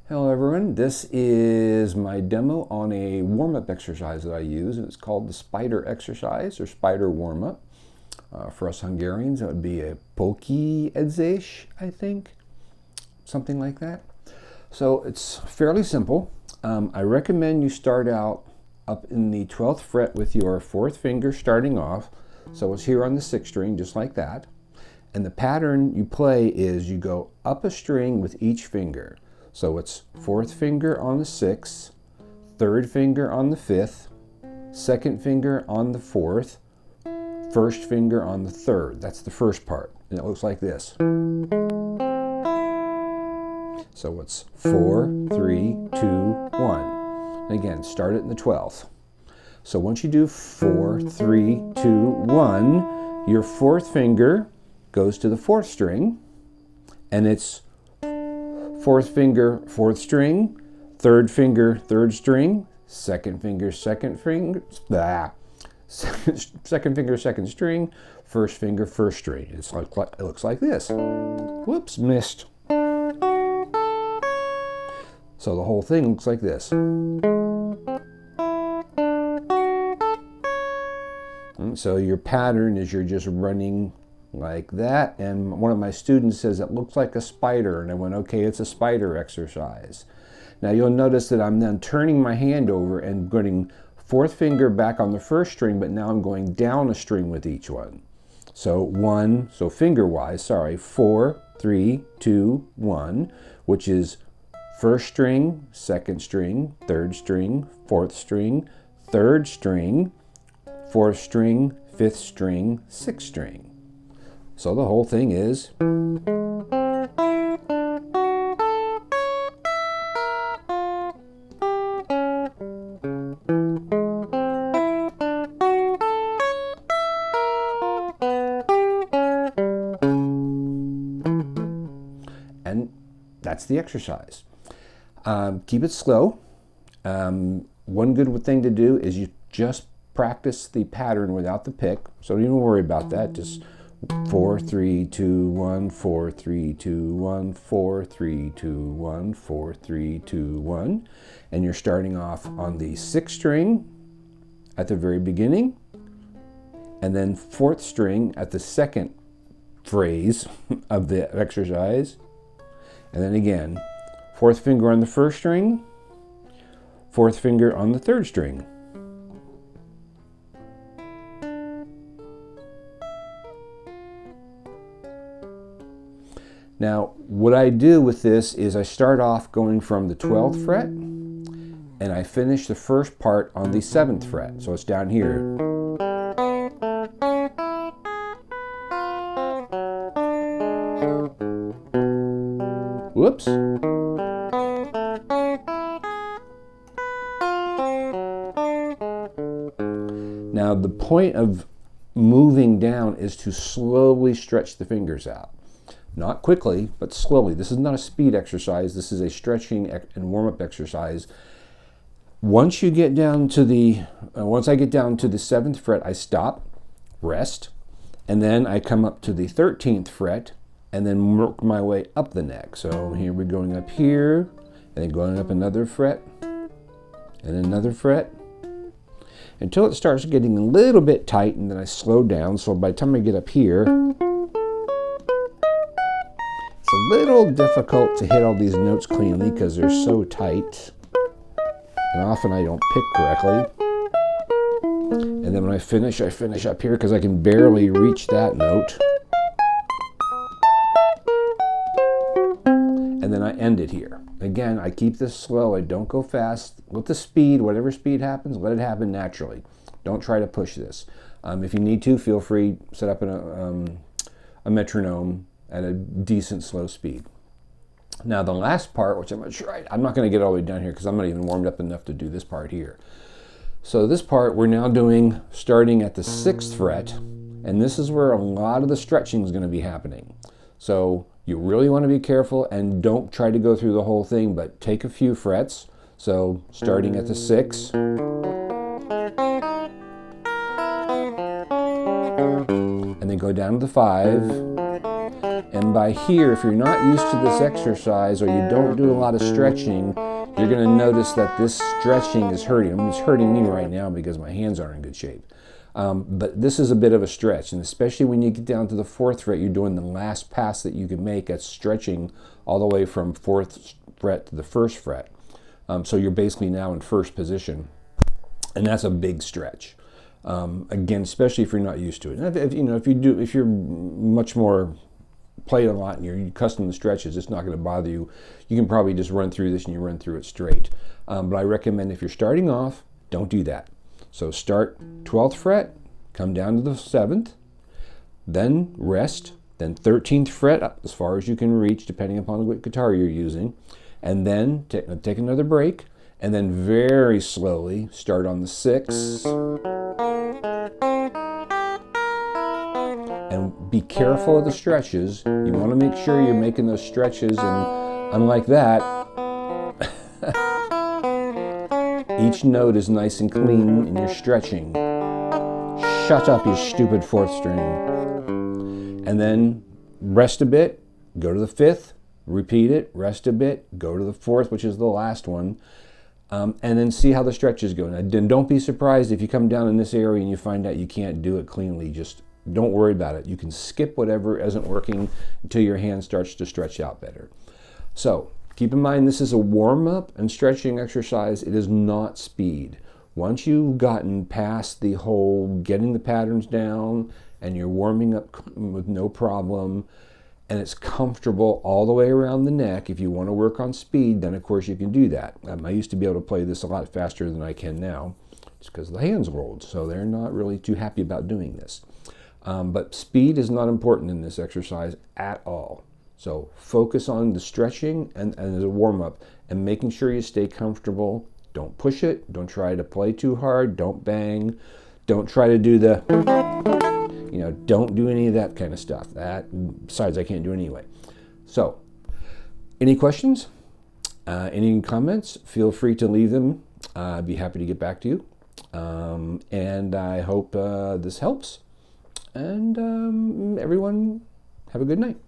Hello everyone, this is my demo on a warm-up exercise that I use. It's called the spider exercise or spider warm-up. For us Hungarians, it would be a póki edzés, I think, something like that. So it's fairly simple. I recommend you start out up in the 12th fret with your 4th finger starting off. So it's here on the 6th string, just like that. And the pattern you play is you go up a string with each finger. So it's 4th finger on the 6th, 3rd finger on the 5th, 2nd finger on the 4th, 1st finger on the 3rd. That's the first part. And it looks like this. So it's 4, 3, 2, 1. And again, start it in the 12th. So once you do 4, 3, 2, 1, your 4th finger goes to the 4th string, and it's 4th finger, 4th string, 3rd finger, 3rd string, 2nd finger, 2nd finger, 2nd finger, 2nd string, 1st finger, 1st string. It looks like this. Whoops, missed. So the whole thing looks like this. And so your pattern is you're just running like that, and one of my students says it looks like a spider, and I went, okay, it's a spider exercise. Now you'll notice that I'm then turning my hand over and putting 4th finger back on the 1st string, but now I'm going down a string with each one. So finger wise, 4, 3, 2, 1, which is 1st string, 2nd string, 3rd string, 4th string, 3rd string, 4th string, 5th string, 6th string. So the whole thing is and that's the exercise. Keep it slow. One good thing to do is you just practice the pattern without the pick, so don't even worry about that. Just 4, 3, 2, 1, 4, 3, 2, 1, 4, 3, 2, 1, 4, 3, 2, 1. And you're starting off on the 6th string at the very beginning, and then 4th string at the 2nd phrase of the exercise. And then again, 4th finger on the 1st string, 4th finger on the 3rd string. Now, what I do with this is I start off going from the 12th fret, and I finish the first part on the 7th fret. So it's down here. Whoops. Now, the point of moving down is to slowly stretch the fingers out. Not quickly, but slowly. This is not a speed exercise. This is a stretching and warm-up exercise. Once you get down to once I get down to the 7th fret, I stop, rest, and then I come up to the 13th fret, and then work my way up the neck. So here we're going up here, and then going up another fret, and another fret, until it starts getting a little bit tight, and then I slow down. So by the time I get up here, it's a little difficult to hit all these notes cleanly because they're so tight, and often I don't pick correctly. And then when I finish up here because I can barely reach that note. And then I end it here. Again, I keep this slow. I don't go fast. Let the speed, whatever speed happens, let it happen naturally. Don't try to push this. If you need to, feel free, set up a metronome at a decent slow speed. Now the last part, which I'm not going to get all the way down here because I'm not even warmed up enough to do this part here. So this part we're now doing starting at the 6th fret, and this is where a lot of the stretching is going to be happening. So you really want to be careful and don't try to go through the whole thing, but take a few frets. So starting at the 6, and then go down to the 5, And by here, if you're not used to this exercise or you don't do a lot of stretching, you're going to notice that this stretching is hurting. I mean, it's hurting me right now because my hands aren't in good shape. But this is a bit of a stretch, and especially when you get down to the 4th fret, you're doing the last pass that you can make at stretching all the way from 4th fret to the 1st fret. So you're basically now in 1st position, and that's a big stretch. Again, especially if you're not used to it. If you're much more played a lot and you're accustomed to stretches, it's not going to bother you. You can probably just run through this and you run through it straight. But I recommend if you're starting off, don't do that. So start 12th fret, come down to the 7th, then rest, then 13th fret up as far as you can reach, depending upon what guitar you're using, and then take another break, and then very slowly start on the 6th. And be careful of the stretches. You want to make sure you're making those stretches, and unlike that, each note is nice and clean and you're stretching. Shut up, you stupid 4th string. And then rest a bit, go to the 5th, repeat it, rest a bit, go to the 4th, which is the last one, and then see how the stretches go. And then don't be surprised if you come down in this area and you find out you can't do it cleanly. Just don't worry about it. You can skip whatever isn't working until your hand starts to stretch out better. So keep in mind, this is a warm-up and stretching exercise. It is not speed. Once you've gotten past the whole getting the patterns down and you're warming up with no problem, and it's comfortable all the way around the neck, if you want to work on speed, then of course you can do that. I used to be able to play this a lot faster than I can now, just because the hands are old, so they're not really too happy about doing this. But speed is not important in this exercise at all. So focus on the stretching and as a warm-up and making sure you stay comfortable. Don't push it. Don't try to play too hard. Don't bang. Don't try to do the, don't do any of that kind of stuff. Besides, I can't do it anyway. So, any questions? Any comments? Feel free to leave them. I'd be happy to get back to you. And I hope this helps. And everyone, have a good night.